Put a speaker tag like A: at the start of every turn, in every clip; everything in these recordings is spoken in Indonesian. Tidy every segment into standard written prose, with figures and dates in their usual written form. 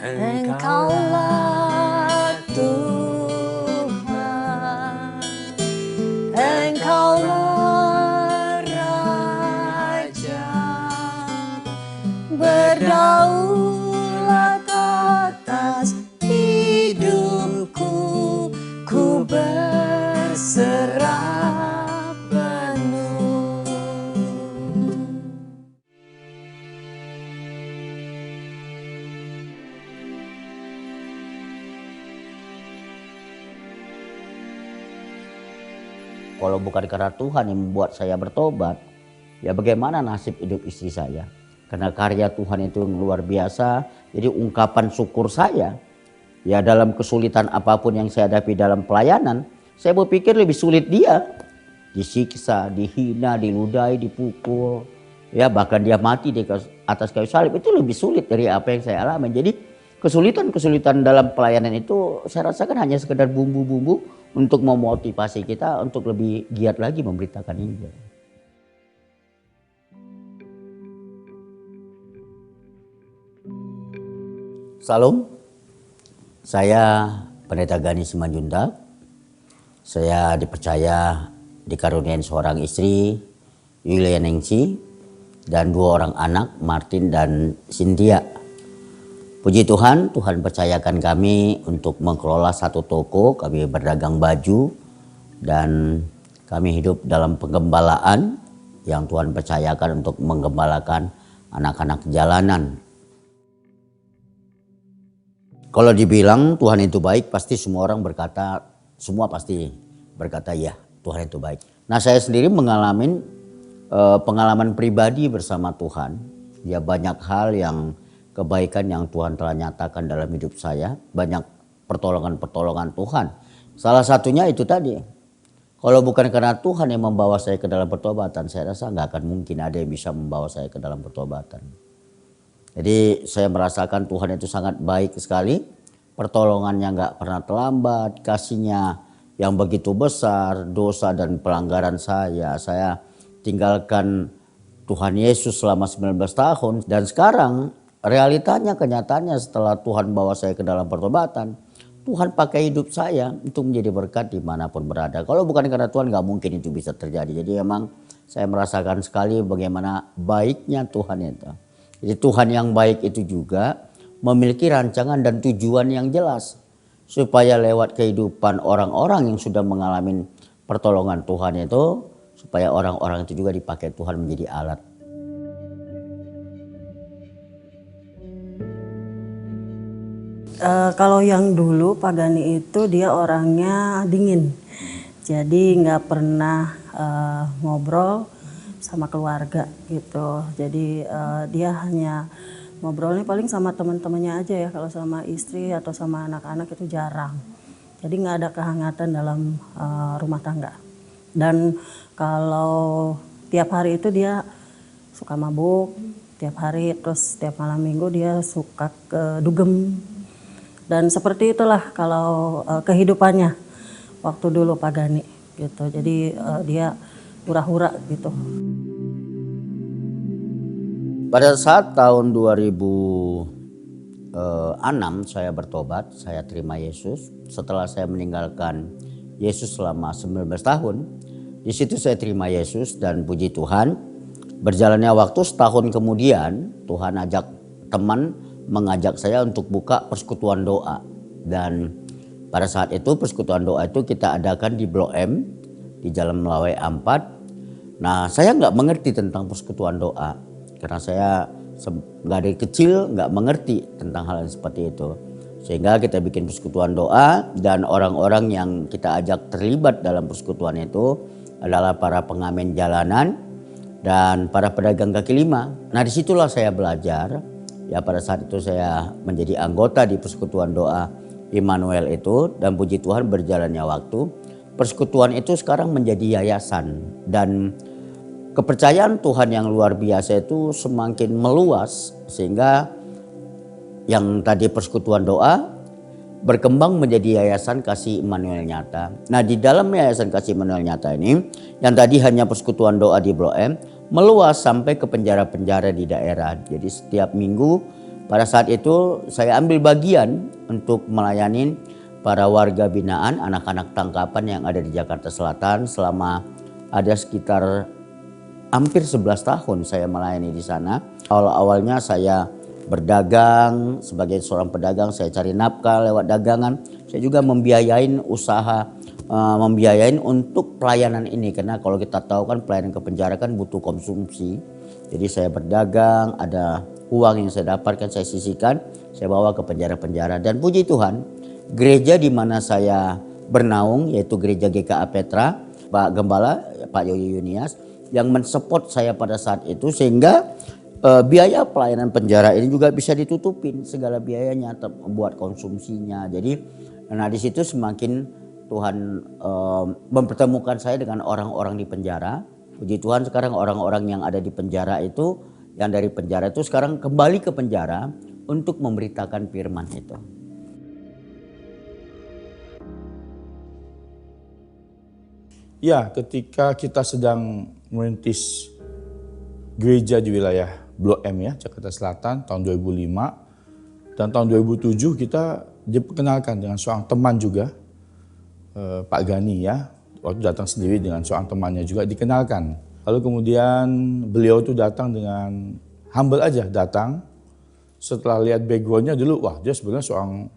A: Engkaulah Tuhan, Engkaulah Raja, berdaulat atas hidupku, ku berserah penuh.
B: Kalau bukan karena Tuhan yang membuat saya bertobat, ya bagaimana nasib hidup istri saya? Karena karya Tuhan itu luar biasa, jadi ungkapan syukur saya, ya dalam kesulitan apapun yang saya hadapi dalam pelayanan, saya berpikir lebih sulit dia. Disiksa, dihina, diludahi, dipukul, ya bahkan dia mati di atas kayu salib, itu lebih sulit dari apa yang saya alami. Jadi kesulitan-kesulitan dalam pelayanan itu saya rasakan hanya sekedar bumbu-bumbu untuk memotivasi kita untuk lebih giat lagi memberitakan Injil. Salam, saya Pendeta Gani Simanjuntak. Saya dipercaya dikaruniai seorang istri, Yulia Nengsi, dan 2 orang anak, Martin dan Cynthia. Puji Tuhan, Tuhan percayakan kami untuk mengelola satu toko, kami berdagang baju, dan kami hidup dalam penggembalaan yang Tuhan percayakan untuk menggembalakan anak-anak jalanan. Kalau dibilang Tuhan itu baik, pasti semua pasti berkata ya, Tuhan itu baik. Nah, saya sendiri mengalami pengalaman pribadi bersama Tuhan. Ya, banyak hal kebaikan yang Tuhan telah nyatakan dalam hidup saya, banyak pertolongan-pertolongan Tuhan. Salah satunya itu tadi, kalau bukan karena Tuhan yang membawa saya ke dalam pertobatan, saya rasa nggak akan mungkin ada yang bisa membawa saya ke dalam pertobatan. Jadi saya merasakan Tuhan itu sangat baik sekali, pertolongannya nggak pernah terlambat, kasihnya yang begitu besar, dosa dan pelanggaran saya tinggalkan Tuhan Yesus selama 19 tahun, dan sekarang realitanya, kenyataannya setelah Tuhan bawa saya ke dalam pertobatan, Tuhan pakai hidup saya untuk menjadi berkat dimanapun berada. Kalau bukan karena Tuhan nggak mungkin itu bisa terjadi. Jadi memang saya merasakan sekali bagaimana baiknya Tuhan itu. Jadi Tuhan yang baik itu juga memiliki rancangan dan tujuan yang jelas. Supaya lewat kehidupan orang-orang yang sudah mengalami pertolongan Tuhan itu, supaya orang-orang itu juga dipakai Tuhan menjadi alat.
A: Kalau yang dulu Pak Gani itu dia orangnya dingin, jadi nggak pernah ngobrol sama keluarga gitu. Jadi dia hanya ngobrolnya paling sama teman-temannya aja ya, kalau sama istri atau sama anak-anak itu jarang. Jadi nggak ada kehangatan dalam rumah tangga. Dan kalau tiap hari itu dia suka mabuk, tiap hari, terus tiap malam minggu dia suka dugem. Dan seperti itulah kalau kehidupannya waktu dulu Pak Gani gitu. Jadi dia hura-hura gitu.
B: Pada saat tahun 2006 saya bertobat, saya terima Yesus. Setelah saya meninggalkan Yesus selama 19 tahun, di situ saya terima Yesus, dan puji Tuhan, berjalannya waktu setahun kemudian Tuhan mengajak saya untuk buka persekutuan doa. Dan pada saat itu persekutuan doa itu kita adakan di Blok M di Jalan Melawai A4. Nah, saya nggak mengerti tentang persekutuan doa karena saya dari kecil nggak mengerti tentang hal yang seperti itu. Sehingga kita bikin persekutuan doa, dan orang-orang yang kita ajak terlibat dalam persekutuan itu adalah para pengamen jalanan dan para pedagang kaki lima. Nah, disitulah saya belajar. Ya, pada saat itu saya menjadi anggota di persekutuan doa Immanuel itu, dan puji Tuhan berjalannya waktu, persekutuan itu sekarang menjadi yayasan, dan kepercayaan Tuhan yang luar biasa itu semakin meluas, sehingga yang tadi persekutuan doa berkembang menjadi Yayasan Kasih Immanuel Nyata. Nah, di dalam Yayasan Kasih Immanuel Nyata ini, yang tadi hanya persekutuan doa di Blok M, meluas sampai ke penjara-penjara di daerah. Jadi setiap minggu pada saat itu saya ambil bagian untuk melayani para warga binaan, anak-anak tangkapan yang ada di Jakarta Selatan selama ada sekitar hampir 11 tahun saya melayani di sana. Awal-awalnya saya berdagang, sebagai seorang pedagang saya cari nafkah lewat dagangan. Saya juga membiayain usaha, membiayain untuk pelayanan ini. Karena kalau kita tahu kan pelayanan ke penjara kan butuh konsumsi. Jadi saya berdagang, ada uang yang saya dapatkan saya sisihkan, saya bawa ke penjara-penjara. Dan puji Tuhan, gereja di mana saya bernaung yaitu gereja GKA Petra, Pak Gembala, Pak Yoyo Yunias, yang mensupport saya pada saat itu sehingga biaya pelayanan penjara ini juga bisa ditutupin segala biayanya buat konsumsinya. Jadi nah di situ semakin Tuhan mempertemukan saya dengan orang-orang di penjara. Puji Tuhan sekarang orang-orang yang ada di penjara itu, yang dari penjara itu sekarang kembali ke penjara untuk memberitakan firman itu.
C: Ya, ketika kita sedang merintis gereja di wilayah Blok M ya, Jakarta Selatan tahun 2005 dan tahun 2007 kita diperkenalkan dengan seorang teman juga, Pak Gani ya, waktu datang sendiri dengan seorang temannya juga dikenalkan. Lalu kemudian beliau itu datang dengan humble aja datang, setelah lihat backgroundnya dulu, wah dia sebenarnya seorang,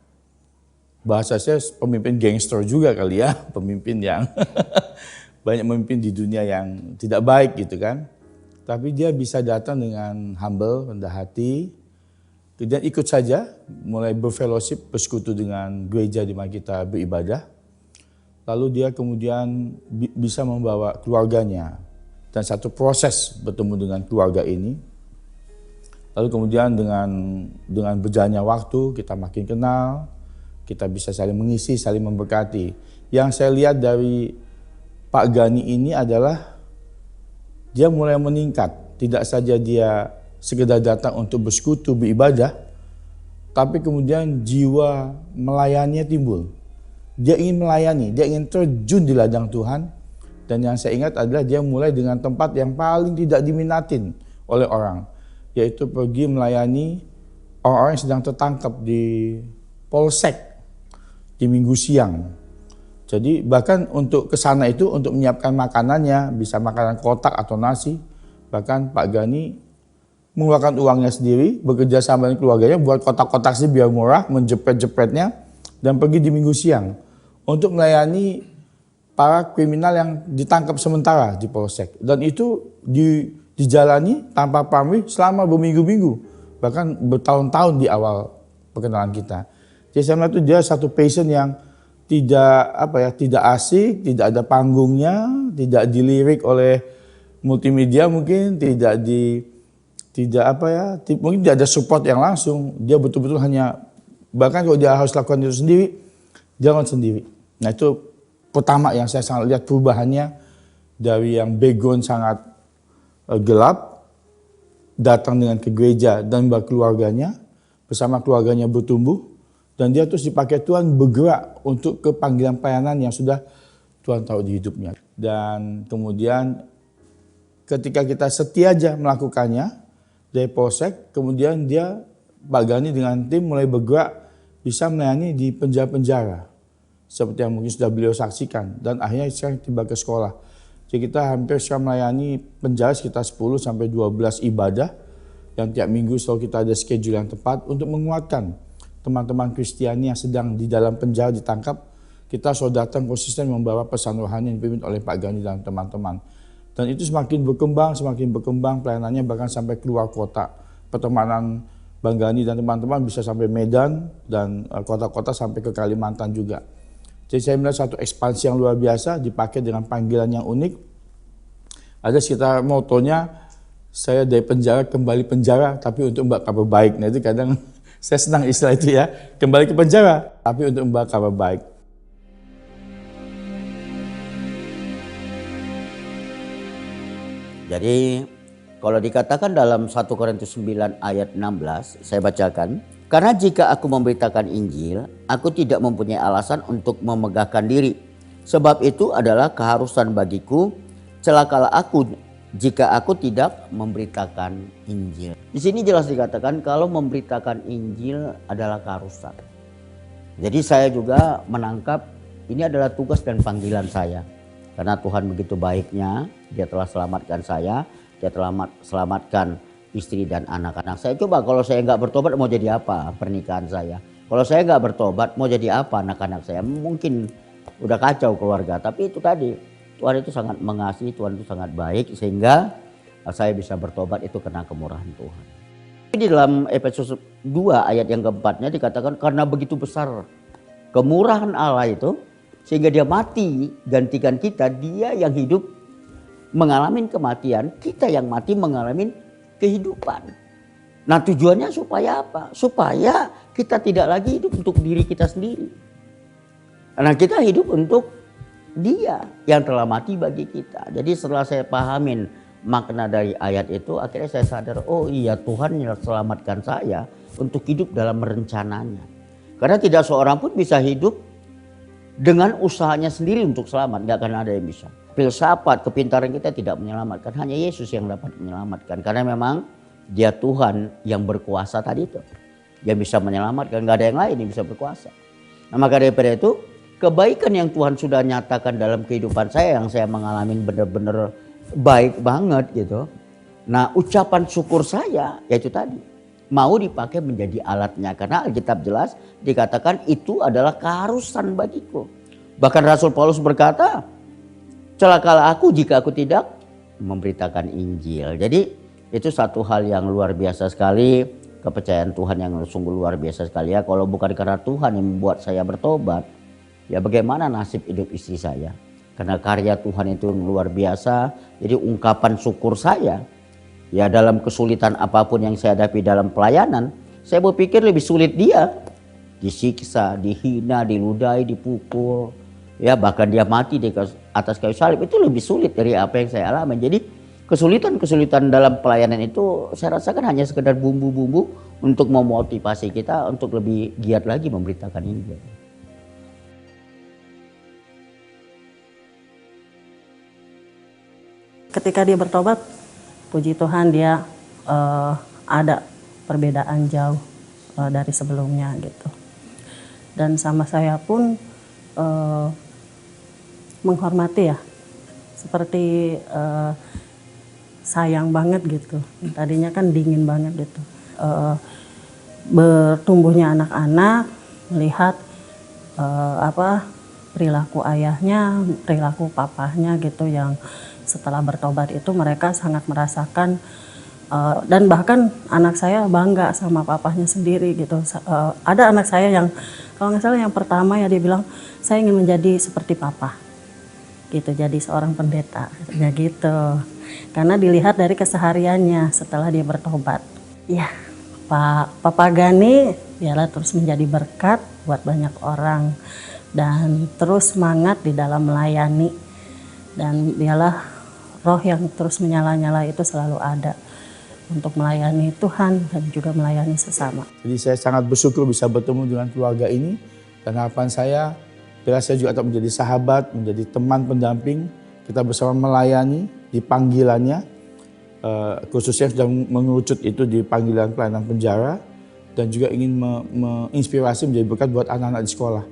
C: bahasa saya pemimpin gangster juga kali ya, pemimpin yang banyak memimpin di dunia yang tidak baik gitu kan. Tapi dia bisa datang dengan humble, rendah hati, dan ikut saja mulai berfellowship, bersekutu dengan gereja di mana kita beribadah. Lalu dia kemudian bisa membawa keluarganya dan satu proses bertemu dengan keluarga ini. Lalu kemudian dengan berjalannya waktu kita makin kenal, kita bisa saling mengisi, saling memberkati. Yang saya lihat dari Pak Gani ini adalah dia mulai meningkat. Tidak saja dia sekedar datang untuk bersekutu, beribadah, tapi kemudian jiwa melayaninya timbul. Dia ingin melayani, dia ingin terjun di ladang Tuhan. Dan yang saya ingat adalah dia mulai dengan tempat yang paling tidak diminatin oleh orang, yaitu pergi melayani orang-orang yang sedang tertangkap di Polsek di Minggu siang. Jadi bahkan untuk ke sana itu untuk menyiapkan makanannya, bisa makanan kotak atau nasi. Bahkan Pak Gani mengeluarkan uangnya sendiri, bekerja sama dengan keluarganya buat kotak-kotak sih biar murah, menjepret-jepretnya dan pergi di Minggu siang untuk melayani para kriminal yang ditangkap sementara di Polsek. Dan itu dijalani tanpa pamrih selama berminggu-minggu, bahkan bertahun-tahun di awal perkenalan kita. Jadi saya melihat itu dia satu passion yang tidak asik, tidak ada panggungnya, tidak dilirik oleh multimedia mungkin, mungkin tidak ada support yang langsung. Dia betul-betul hanya, bahkan kalau dia harus lakukan itu sendiri, dia lakukan sendiri. Nah itu pertama yang saya sangat lihat perubahannya dari yang background sangat gelap, datang dengan ke gereja dan keluarganya, bersama keluarganya bertumbuh. Dan dia terus dipakai Tuhan bergerak untuk ke panggilan pelayanan yang sudah Tuhan tahu di hidupnya. Dan kemudian ketika kita setia aja melakukannya dari Polsek, kemudian dia Pak Gani dengan tim mulai bergerak bisa melayani di penjara-penjara. Seperti yang mungkin sudah beliau saksikan. Dan akhirnya sekarang tiba ke sekolah. Jadi kita hampir sudah melayani penjara sekitar 10-12 ibadah. Yang tiap minggu selalu kita ada schedule yang tepat untuk menguatkan teman-teman Kristiani yang sedang di dalam penjara ditangkap. Kita selalu datang konsisten membawa pesan rohani yang dipimpin oleh Pak Gani dan teman-teman. Dan itu semakin berkembang pelayanannya bahkan sampai keluar kota. Pertemanan Bang Gani dan teman-teman bisa sampai Medan dan kota-kota sampai ke Kalimantan juga. Jadi saya melihat satu ekspansi yang luar biasa dipakai dengan panggilan yang unik. Ada sekitar motonya, saya dari penjara kembali penjara tapi untuk membawa kabar baik. Nah itu kadang saya senang istilah itu ya, kembali ke penjara tapi untuk membawa kabar baik.
B: Jadi kalau dikatakan dalam 1 Korintus 9 ayat 16, saya bacakan. Karena jika aku memberitakan Injil, aku tidak mempunyai alasan untuk memegahkan diri. Sebab itu adalah keharusan bagiku, celakalah aku jika aku tidak memberitakan Injil. Di sini jelas dikatakan kalau memberitakan Injil adalah keharusan. Jadi saya juga menangkap ini adalah tugas dan panggilan saya. Karena Tuhan begitu baiknya, Dia telah selamatkan saya, Dia telah selamatkan istri dan anak-anak saya. Coba kalau saya nggak bertobat mau jadi apa pernikahan saya? Kalau saya nggak bertobat mau jadi apa anak-anak saya? Mungkin udah kacau keluarga. Tapi itu tadi, Tuhan itu sangat mengasihi, Tuhan itu sangat baik sehingga saya bisa bertobat itu karena kemurahan Tuhan. Di dalam Efesus 2 ayat yang keempatnya dikatakan karena begitu besar kemurahan Allah itu sehingga Dia mati gantikan kita, Dia yang hidup mengalami kematian, kita yang mati mengalami kehidupan. Nah tujuannya supaya apa? Supaya kita tidak lagi hidup untuk diri kita sendiri. Nah kita hidup untuk Dia yang telah mati bagi kita. Jadi setelah saya pahamin makna dari ayat itu, akhirnya saya sadar, oh iya Tuhan yang selamatkan saya untuk hidup dalam rencananya. Karena tidak seorang pun bisa hidup dengan usahanya sendiri untuk selamat, gak akan ada yang bisa. Filsafat, kepintaran kita tidak menyelamatkan, hanya Yesus yang dapat menyelamatkan. Karena memang Dia Tuhan yang berkuasa tadi itu, yang bisa menyelamatkan, gak ada yang lain yang bisa berkuasa. Nah maka daripada itu, kebaikan yang Tuhan sudah nyatakan dalam kehidupan saya yang saya mengalami benar-benar baik banget gitu. Nah ucapan syukur saya yaitu tadi mau dipakai menjadi alatnya. Karena Alkitab jelas dikatakan itu adalah keharusan bagiku. Bahkan Rasul Paulus berkata, celakalah aku jika aku tidak memberitakan Injil. Jadi itu satu hal yang luar biasa sekali. Kepercayaan Tuhan yang sungguh luar biasa sekali ya. Kalau bukan karena Tuhan yang membuat saya bertobat, ya bagaimana nasib hidup istri saya. Karena karya Tuhan itu luar biasa. Jadi ungkapan syukur saya, ya dalam kesulitan apapun yang saya hadapi dalam pelayanan, saya berpikir lebih sulit dia. Disiksa, dihina, diludahi, dipukul. Ya bahkan dia mati di atas kayu salib, itu lebih sulit dari apa yang saya alami. Jadi kesulitan-kesulitan dalam pelayanan itu saya rasakan hanya sekedar bumbu-bumbu untuk memotivasi kita untuk lebih giat lagi memberitakan Injil.
A: Ketika dia bertobat, puji Tuhan dia ada perbedaan jauh dari sebelumnya gitu. Dan sama saya pun menghormati ya, seperti sayang banget gitu. Tadinya kan dingin banget gitu. Bertumbuhnya anak-anak, melihat perilaku ayahnya, perilaku papahnya gitu yang setelah bertobat itu mereka sangat merasakan dan bahkan anak saya bangga sama papahnya sendiri gitu. Ada anak saya yang kalau nggak salah yang pertama ya dia bilang saya ingin menjadi seperti papa gitu, jadi seorang pendeta ya gitu. Karena dilihat dari kesehariannya setelah dia bertobat. Ya, Papa Gani biarlah terus menjadi berkat buat banyak orang dan terus semangat di dalam melayani, dan biarlah roh yang terus menyala-nyala itu selalu ada untuk melayani Tuhan dan juga melayani sesama.
C: Jadi saya sangat bersyukur bisa bertemu dengan keluarga ini, dan harapan saya bila saya juga tetap menjadi sahabat, menjadi teman pendamping, kita bersama melayani di panggilannya, khususnya sudah mengerucut itu di panggilan pelayanan penjara, dan juga ingin menginspirasi menjadi berkat buat anak-anak di sekolah.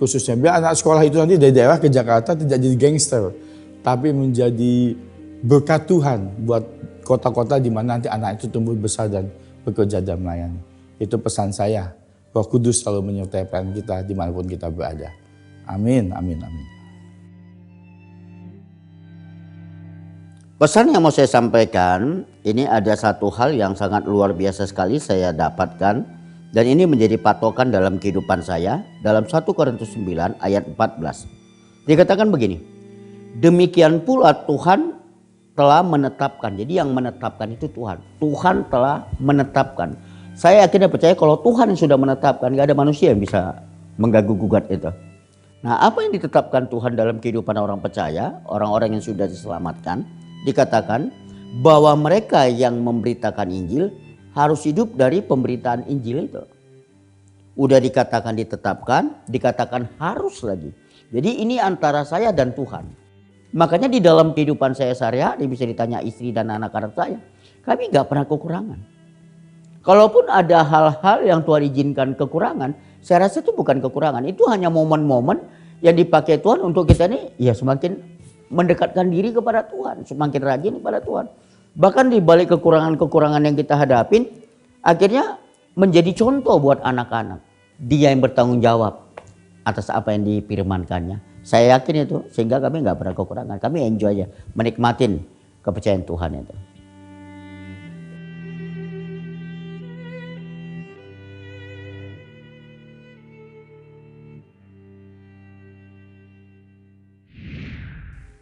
C: Khususnya biar anak sekolah itu nanti dari daerah ke Jakarta tidak jadi gangster, tapi menjadi berkat Tuhan buat kota-kota di mana nanti anak itu tumbuh besar dan bekerja dan melayani. Itu pesan saya. Roh Kudus selalu menyertai pelayanan kita dimanapun kita berada. Amin, amin, amin.
B: Pesan yang mau saya sampaikan, ini ada satu hal yang sangat luar biasa sekali saya dapatkan. Dan ini menjadi patokan dalam kehidupan saya. Dalam 1 Korintus 9 ayat 14. Dikatakan begini. Demikian pula Tuhan telah menetapkan. Jadi yang menetapkan itu Tuhan. Tuhan telah menetapkan. Saya akhirnya percaya kalau Tuhan yang sudah menetapkan, gak ada manusia yang bisa mengganggu-gugat itu. Nah, apa yang ditetapkan Tuhan dalam kehidupan orang percaya, orang-orang yang sudah diselamatkan, dikatakan bahwa mereka yang memberitakan Injil harus hidup dari pemberitaan Injil itu. Udah dikatakan ditetapkan, dikatakan harus lagi. Jadi ini antara saya dan Tuhan. Makanya di dalam kehidupan saya sehari-hari bisa ditanya istri dan anak-anak saya. Kami gak pernah kekurangan. Kalaupun ada hal-hal yang Tuhan izinkan kekurangan, saya rasa itu bukan kekurangan. Itu hanya momen-momen yang dipakai Tuhan untuk kita ini ya semakin mendekatkan diri kepada Tuhan. Semakin rajin kepada Tuhan. Bahkan di balik kekurangan-kekurangan yang kita hadapin, akhirnya menjadi contoh buat anak-anak. Dia yang bertanggung jawab atas apa yang difirmankannya. Saya yakin itu, sehingga kami nggak pernah kekurangan. Kami enjoy aja, menikmatin kepercayaan Tuhan itu.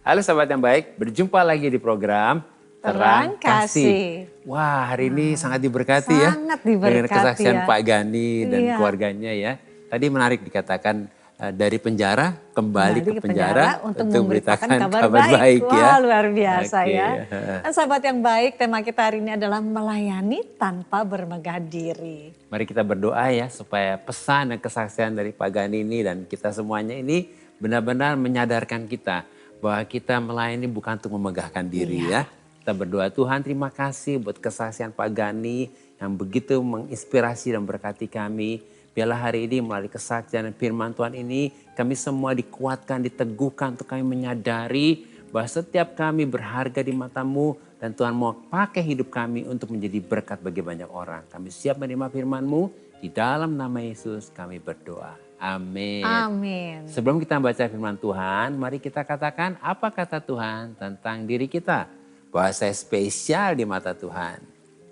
D: Halo sahabat yang baik, berjumpa lagi di program
E: Terang Kasih.
D: Wah, hari ini sangat diberkati ya.
E: Sangat diberkati
D: dengan kesaksian
E: ya.
D: Pak Gani dan
E: Iya.
D: keluarganya ya. Tadi menarik dikatakan dari penjara kembali ke penjara
E: untuk memberitakan kabar
D: baik ya.
E: Wah, luar biasa
D: Oke,
E: ya.
D: ya.
E: Dan sahabat yang baik, tema kita hari ini adalah melayani tanpa bermegah diri.
D: Mari kita berdoa ya supaya pesan dan kesaksian dari Pak Gani ini dan kita semuanya ini benar-benar menyadarkan kita bahwa kita melayani bukan untuk memegahkan diri ya. Kita berdoa, Tuhan terima kasih buat kesaksian Pak Gani yang begitu menginspirasi dan berkati kami. Biarlah hari ini melalui kesaksian dan firman Tuhan ini kami semua dikuatkan, diteguhkan untuk kami menyadari bahwa setiap kami berharga di mata-Mu dan Tuhan mau pakai hidup kami untuk menjadi berkat bagi banyak orang. Kami siap menerima firman-Mu, di dalam nama Yesus kami berdoa. Amin.
E: Amin.
D: Sebelum kita baca firman Tuhan, mari kita katakan apa kata Tuhan tentang diri kita. Bahwa saya spesial di mata Tuhan.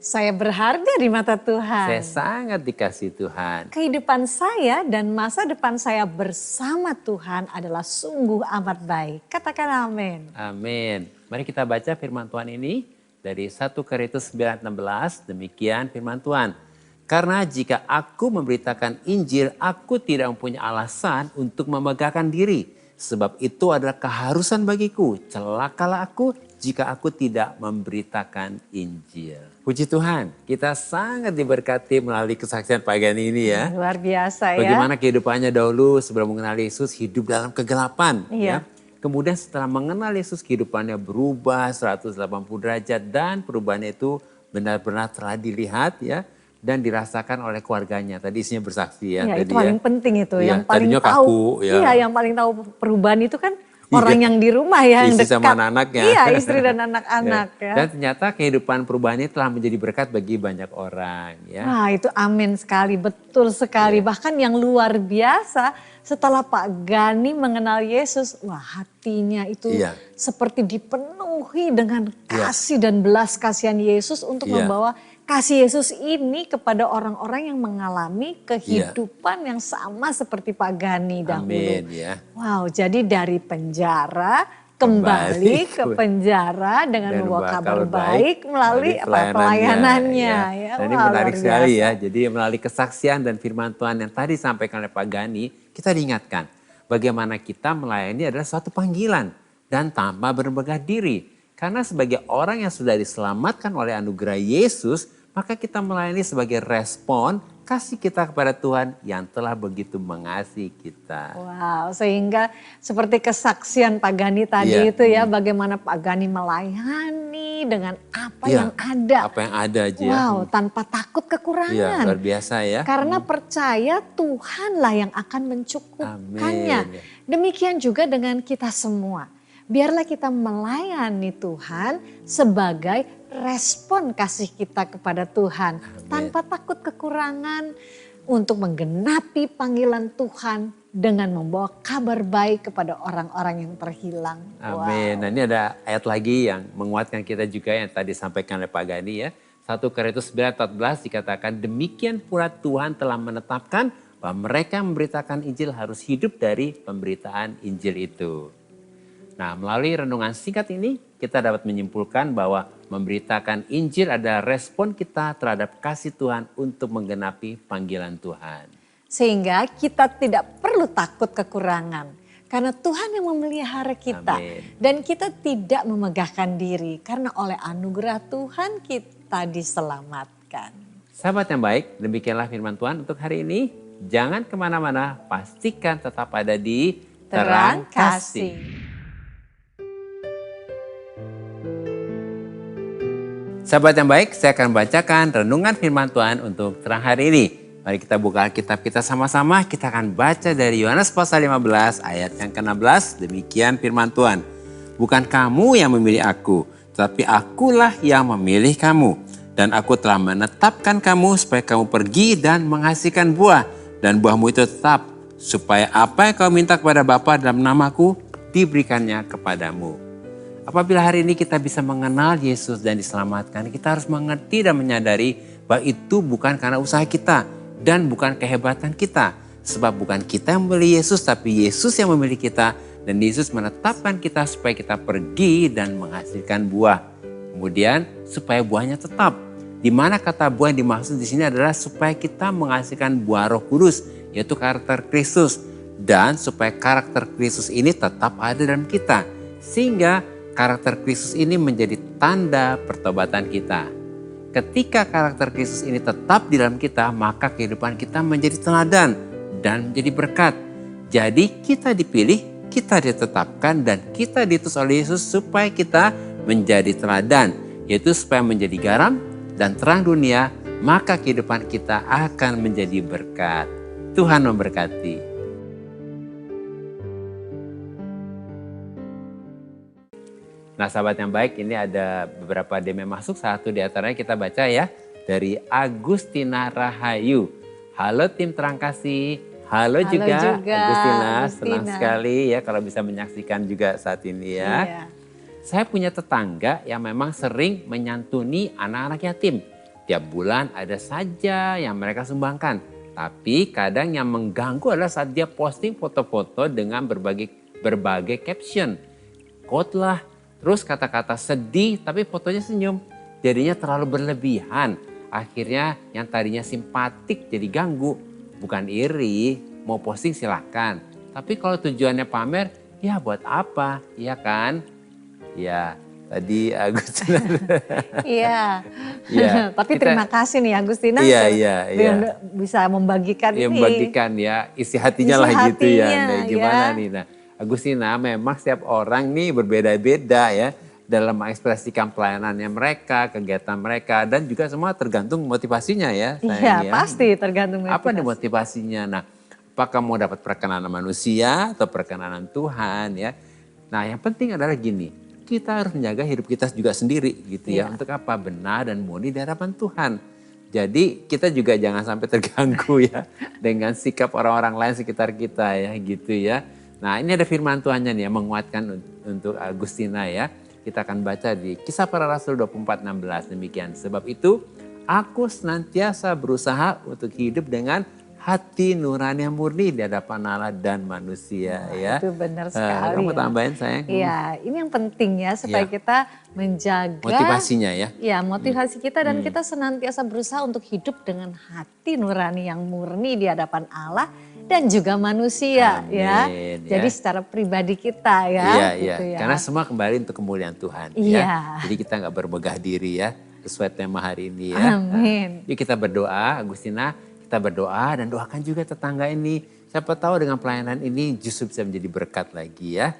E: Saya berharga di mata Tuhan.
D: Saya sangat dikasihi Tuhan.
E: Kehidupan saya dan masa depan saya bersama Tuhan adalah sungguh amat baik. Katakan amin.
D: Amin. Mari kita baca firman Tuhan ini dari 1 Korintus 9:16. Demikian firman Tuhan. Karena jika aku memberitakan Injil, aku tidak mempunyai alasan untuk memegahkan diri. Sebab itu adalah keharusan bagiku. Celakalah aku jika aku tidak memberitakan Injil. Puji Tuhan, kita sangat diberkati melalui kesaksian Pak Gani ini ya.
E: Luar biasa ya.
D: Bagaimana kehidupannya dahulu sebelum mengenal Yesus hidup dalam kegelapan.
E: Iya.
D: Ya. Kemudian setelah mengenal Yesus kehidupannya berubah 180 derajat dan perubahannya itu benar-benar telah dilihat ya. Dan dirasakan oleh keluarganya. Tadi isinya bersaksi ya.
E: Iya,
D: tadi
E: itu paling penting itu.
D: Iya,
E: Yang paling
D: tadinya
E: tahu.
D: kaku, ya.
E: Iya, yang paling tahu perubahan itu kan orang yang di rumah ya, yang
D: Istri
E: dekat.
D: sama anak-anaknya.
E: Iya, istri dan anak-anak ya.
D: Dan ternyata kehidupan perubahannya telah menjadi berkat bagi banyak orang ya.
E: Wah, itu amin sekali, betul sekali. Bahkan yang luar biasa setelah Pak Gani mengenal Yesus, wah hatinya itu
D: Iya.
E: seperti dipenuhi dengan kasih dan belas kasihan Yesus untuk
D: Iya.
E: membawa kasih Yesus ini kepada orang-orang yang mengalami kehidupan yang sama seperti Pak Gani dahulu.
D: Amin ya.
E: Wow, jadi dari penjara kembali ke penjara dengan
D: Dan
E: membawa
D: membawa
E: kabar baik melalui pelayanannya. Ya.
D: Dan ini
E: Wah,
D: menarik
E: luar
D: sekali
E: biasa.
D: ya. Jadi melalui kesaksian dan firman Tuhan yang tadi disampaikan oleh Pak Gani, kita diingatkan bagaimana kita melayani adalah suatu panggilan dan tanpa bermegah diri. Karena sebagai orang yang sudah diselamatkan oleh anugerah Yesus, maka kita melayani sebagai respon kasih kita kepada Tuhan yang telah begitu mengasihi kita.
E: Wow, sehingga seperti kesaksian Pak Gani tadi
D: Iya.
E: itu ya, bagaimana Pak Gani melayani dengan apa
D: Iya,
E: yang ada.
D: Apa yang ada aja ya.
E: Wow, tanpa takut
D: Iya,
E: kekurangan.
D: luar biasa ya.
E: Karena percaya Tuhanlah yang akan mencukupkannya.
D: Amin.
E: Demikian juga dengan kita semua. Biarlah kita melayani Tuhan sebagai respon kasih kita kepada Tuhan. Tanpa takut kekurangan untuk menggenapi panggilan Tuhan dengan membawa kabar baik kepada orang-orang yang terhilang.
D: Amin. Nah ini ada ayat lagi yang menguatkan kita juga yang tadi disampaikan oleh Pak Gani ya. 1 Korintus 9:14 dikatakan demikian pula Tuhan telah menetapkan bahwa mereka yang memberitakan Injil harus hidup dari pemberitaan Injil itu. Nah melalui renungan singkat ini kita dapat menyimpulkan bahwa memberitakan Injil adalah respon kita terhadap kasih Tuhan untuk menggenapi panggilan Tuhan.
E: Sehingga kita tidak perlu takut kekurangan. Karena Tuhan yang memelihara kita.
D: Amin.
E: Dan kita tidak memegahkan diri. Karena oleh anugerah Tuhan kita diselamatkan.
D: Sahabat yang baik, demikianlah firman Tuhan untuk hari ini. Jangan kemana-mana, pastikan tetap ada di
E: Terang Kasih.
D: Sahabat yang baik, saya akan bacakan renungan firman Tuhan untuk terang hari ini. Mari kita buka Alkitab kita sama-sama, kita akan baca dari Yohanes pasal 15 ayat yang ke-16. Demikian firman Tuhan. Bukan kamu yang memilih aku, tetapi akulah yang memilih kamu. Dan aku telah menetapkan kamu supaya kamu pergi dan menghasilkan buah. Dan buahmu itu tetap, supaya apa yang kau minta kepada Bapa dalam namaku, diberikannya kepadamu. Apabila hari ini kita bisa mengenal Yesus dan diselamatkan, kita harus mengerti dan menyadari bahwa itu bukan karena usaha kita dan bukan kehebatan kita. Sebab bukan kita yang memilih Yesus, tapi Yesus yang memilih kita. Dan Yesus menetapkan kita supaya kita pergi dan menghasilkan buah. Kemudian supaya buahnya tetap. Di mana kata buah yang dimaksud di sini adalah supaya kita menghasilkan buah Roh Kudus, yaitu karakter Kristus. Dan supaya karakter Kristus ini tetap ada dalam kita. Sehingga karakter Kristus ini menjadi tanda pertobatan kita. Ketika karakter Kristus ini tetap di dalam kita, maka kehidupan kita menjadi teladan dan menjadi berkat. Jadi kita dipilih, kita ditetapkan, dan kita diutus oleh Yesus supaya kita menjadi teladan. Yaitu supaya menjadi garam dan terang dunia, maka kehidupan kita akan menjadi berkat. Tuhan memberkati. Nah sahabat yang baik, ini ada beberapa DM yang masuk. Satu di antaranya kita baca ya, dari Agustina Rahayu. Halo tim Terang Kasih. Halo juga Agustina, senang sekali ya kalau bisa menyaksikan juga saat ini ya. Iya. Saya punya tetangga yang memang sering menyantuni anak-anak yatim. Tiap bulan ada saja yang mereka sumbangkan. Tapi kadang yang mengganggu adalah saat dia posting foto-foto dengan berbagai caption. Quote lah, terus kata-kata sedih tapi fotonya senyum. Jadinya terlalu berlebihan. Akhirnya yang tadinya simpatik jadi ganggu. Bukan iri, mau posting silahkan. Tapi kalau tujuannya pamer, ya buat apa, iya kan? Ya, tadi Agustina.
E: Iya, ya, tapi terima kasih nih Agustina.
D: Iya.
E: Bisa membagikan ini.
D: Membagikan ya, isi hatinya lah gitu ya. Nah, gimana nih? Nah, Agustina memang setiap orang nih berbeda-beda ya. Dalam mengekspresikan pelayanannya mereka, kegiatan mereka, dan juga semua tergantung motivasinya ya.
E: Iya, pasti tergantung motivasi.
D: Apa nih motivasinya? Nah, apakah mau dapat perkenanan manusia atau perkenanan Tuhan ya? Nah, yang penting adalah gini, kita harus menjaga hidup kita juga sendiri gitu ya. Untuk apa? Benar dan murni di hadapan Tuhan. Jadi kita juga jangan sampai terganggu ya dengan sikap orang-orang lain sekitar kita ya gitu ya. Nah, ini ada firman Tuhannya nih yang menguatkan untuk Agustina ya. Kita akan baca di Kisah Para Rasul 24:16 demikian. Sebab itu aku senantiasa berusaha untuk hidup dengan hati nurani yang murni di hadapan Allah dan manusia ya.
E: Itu benar sekali.
D: Kamu tambahin sayang.
E: Iya, ini yang penting ya supaya kita menjaga
D: motivasinya ya.
E: Ya, motivasi kita dan kita senantiasa berusaha untuk hidup dengan hati nurani yang murni di hadapan Allah dan juga manusia. Amin, ya. Jadi secara pribadi kita ya.
D: Iya.
E: Gitu ya.
D: Karena semua kembali untuk kemuliaan Tuhan.
E: Iya.
D: Ya. Jadi kita nggak bermegah diri ya sesuai tema hari ini ya.
E: Amin.
D: Yuk kita berdoa, Agustina. Kita berdoa dan doakan juga tetangga ini. Siapa tahu dengan pelayanan ini justru bisa menjadi berkat lagi ya.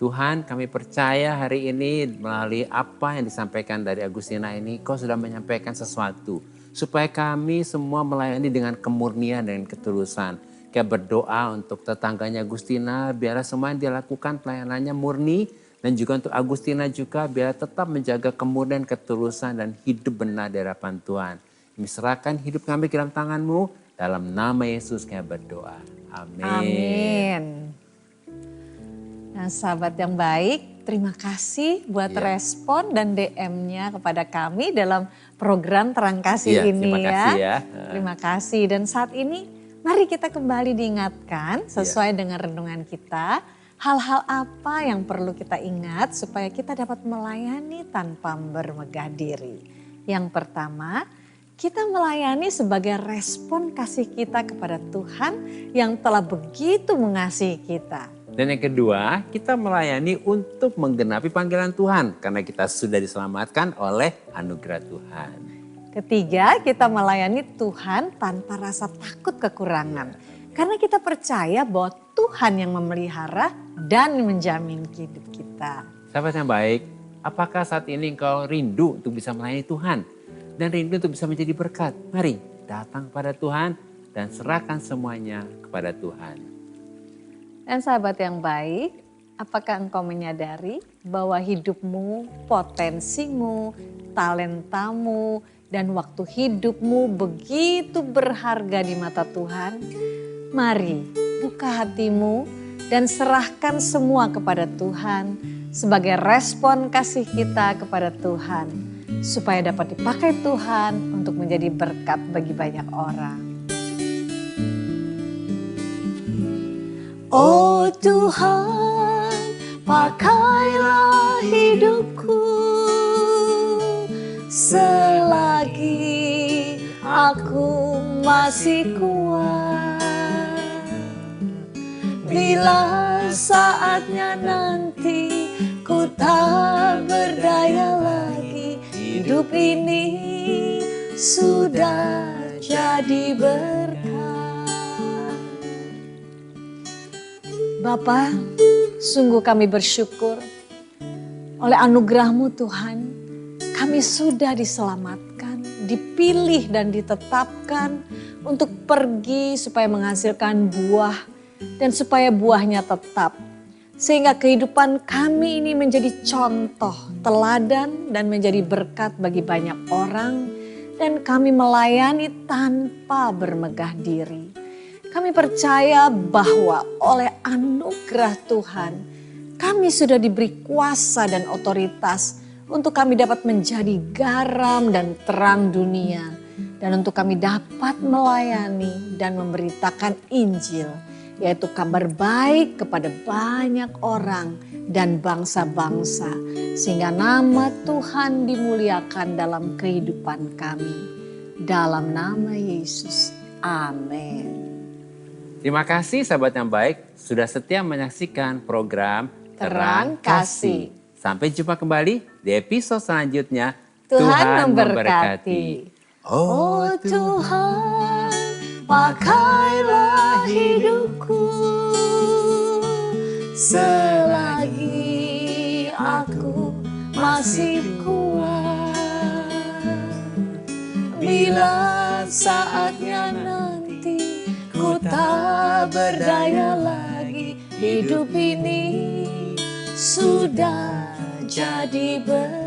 D: Tuhan, kami percaya hari ini melalui apa yang disampaikan dari Agustina ini, Kau sudah menyampaikan sesuatu. Supaya kami semua melayani dengan kemurnian dan ketulusan. Kita berdoa untuk tetangganya Agustina, biarlah semua yang dia lakukan pelayanannya murni. Dan juga untuk Agustina juga, biar tetap menjaga kemurnian, ketulusan, dan hidup benar di hadapan Tuhan. Kami serahkan hidup kami ke dalam tangan-Mu, dalam nama Yesus kami berdoa. Amin.
E: Amin. Nah sahabat yang baik, terima kasih buat respon dan DM-nya kepada kami dalam program Terang Kasih ini
D: terima kasih ya.
E: Terima kasih dan saat ini mari kita kembali diingatkan sesuai dengan renungan kita. Hal-hal apa yang perlu kita ingat supaya kita dapat melayani tanpa bermegah diri. Yang pertama, kita melayani sebagai respon kasih kita kepada Tuhan yang telah begitu mengasihi kita.
D: Dan yang kedua, kita melayani untuk menggenapi panggilan Tuhan. Karena kita sudah diselamatkan oleh anugerah Tuhan.
E: Ketiga, kita melayani Tuhan tanpa rasa takut kekurangan. Karena kita percaya bahwa Tuhan yang memelihara dan menjamin hidup kita.
D: Sahabat yang baik, apakah saat ini engkau rindu untuk bisa melayani Tuhan? Dan rindu untuk bisa menjadi berkat? Mari datang pada Tuhan dan serahkan semuanya kepada Tuhan.
E: Dan sahabat yang baik, apakah engkau menyadari bahwa hidupmu, potensimu, talentamu, dan waktu hidupmu begitu berharga di mata Tuhan? Mari buka hatimu dan serahkan semua kepada Tuhan sebagai respon kasih kita kepada Tuhan, supaya dapat dipakai Tuhan untuk menjadi berkat bagi banyak orang. Oh Tuhan, pakailah hidupku selagi aku masih kuat. Bila saatnya nanti ku tak berdaya lagi, hidup ini sudah jadi berkat. Bapa, sungguh kami bersyukur oleh anugerah-Mu Tuhan, kami sudah diselamatkan, dipilih dan ditetapkan untuk pergi supaya menghasilkan buah dan supaya buahnya tetap. Sehingga kehidupan kami ini menjadi contoh, teladan dan menjadi berkat bagi banyak orang. Dan kami melayani tanpa bermegah diri. Kami percaya bahwa oleh anugerah Tuhan, kami sudah diberi kuasa dan otoritas untuk kami dapat menjadi garam dan terang dunia. Dan untuk kami dapat melayani dan memberitakan Injil, yaitu kabar baik kepada banyak orang dan bangsa-bangsa. Sehingga nama Tuhan dimuliakan dalam kehidupan kami. Dalam nama Yesus, amin.
D: Terima kasih sahabat yang baik sudah setia menyaksikan program
E: Terang Kasih.
D: Sampai jumpa kembali di episode selanjutnya.
E: Tuhan memberkati. Oh Tuhan, pakailah hidupku selagi aku masih kuat. Bila saatnya nanti ku tak berdaya lagi, hidup ini sudah jadi berkat.